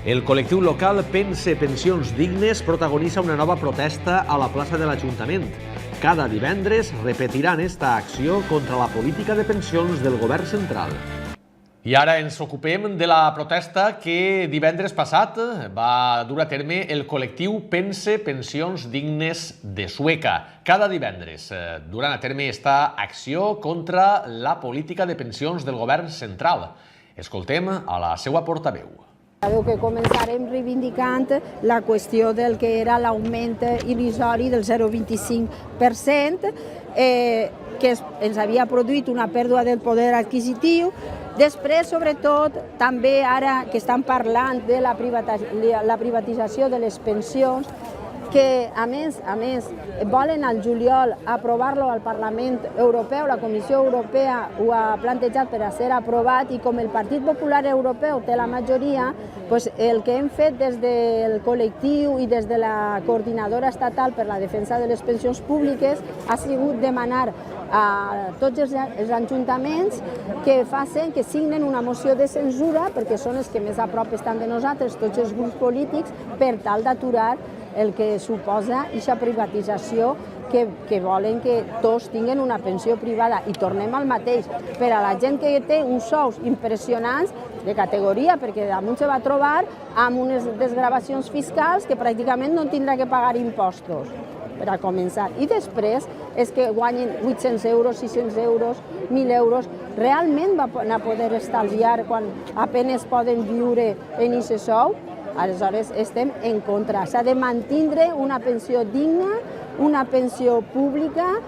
El col·lectiu local Pense Pensions Dignes protagonitza una nova protesta a la plaça de l'Ajuntament. Cada divendres repetiran esta acció contra la política de pensions del govern central. I ara ens ocupem de la protesta que divendres passat va dur a terme el col·lectiu Pense Pensions Dignes de Sueca. Cada divendres duran a terme esta acció contra la política de pensions del govern central. Escoltem a la seva portaveu. Sabeu que començarem reivindicant la qüestió del que era l'augment irrisori del 0,25%, que ens havia produït una pèrdua del poder adquisitiu. Després, sobretot, també ara que estan parlant de la privatització de les pensions, que a més volen al juliol aprovar-lo al Parlament Europeu, la Comissió Europea ho ha plantejat per a ser aprovat i com el Partit Popular Europeu té la majoria, el que hem fet des del col·lectiu i des de la Coordinadora Estatal per la Defensa de les Pensions Públiques ha sigut demanar a tots els ajuntaments que facin, que signen una moció de censura, perquè són els que més a prop estan de nosaltres, tots els grups polítics, per tal d'aturar el que suposa aquesta privatització que volen que tots tinguin una pensió privada. I tornem al mateix. Per a la gent que té uns sous impressionants de categoria, perquè damunt se va trobar amb unes desgravacions fiscals que pràcticament no tindrà que pagar impostos, per a començar. I després és que guanyen 800 euros, 600 euros, 1.000 euros. Realment van a poder estalviar quan apenas poden viure en aquest sou? Aleshores estem en contra. S'ha de mantindre una pensió digna, una pensió pública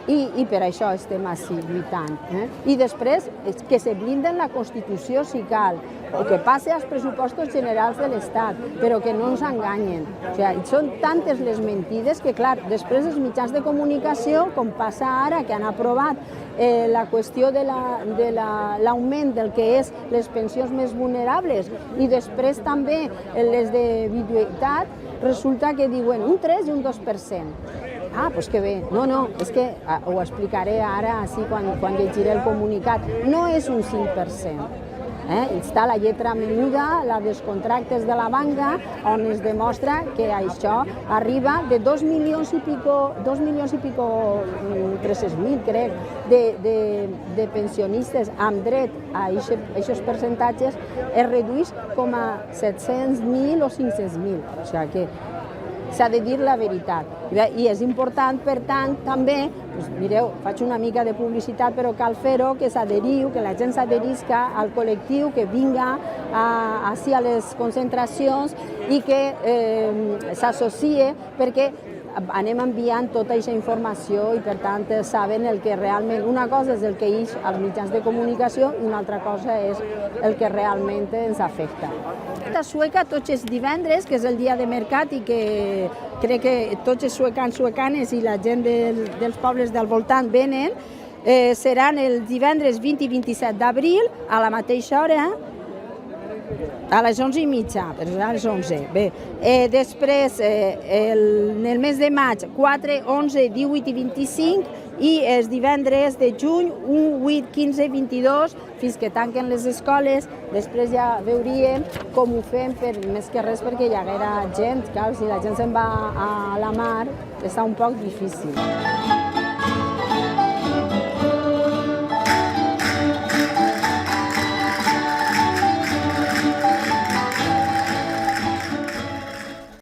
i per això estem així lluitant. I després que se blinden la Constitució si cal, o que passe als pressupostos generals de l'Estat, però que no ens enganyen. Són tantes les mentides que, clar, després els mitjans de comunicació, com passa ara, que han aprovat la qüestió de l'augment del que és les pensions més vulnerables i després també les de viduïtat, resulta que diuen un 3 i un 2%. Ah, doncs que bé. No, és que ho explicaré ara, així, quan llegiré el comunicat. No és un 5%. Està la lletra menuda, la dels contractes de la banca, on es demostra que això arriba de 2 milions i pico, 300.000, crec, de pensionistes amb dret a aquests percentatges, es redueix com a 700.000 o 500.000. O sigui que s'ha de dir la veritat. I és important, per tant, també, mireu, faig una mica de publicitat, però cal fer-ho, que s'adheriu, que la gent s'adherisca al col·lectiu, que vinga així a les concentracions i que s'associe, perquè anem enviant tota aquesta informació i, per tant, saben el que realment... Una cosa és el que ix als mitjans de comunicació i una altra cosa és el que realment ens afecta. A Sueca, tots els divendres, que és el dia de mercat i que crec que tots els suecans, suecanes i la gent dels pobles del voltant venen, seran el divendres 20 i 27 d'abril, a la mateixa hora, a les 11:30, a les 11. Bé, després, en el mes de maig, 4, 11, 18 i 25, i els divendres de juny, 1, 8, 15, 22, fins que tanquen les escoles. Després ja veuríem com ho fem, més que res perquè hi haguera gent. Clar, si la gent se'n va a la mar, està un poc difícil.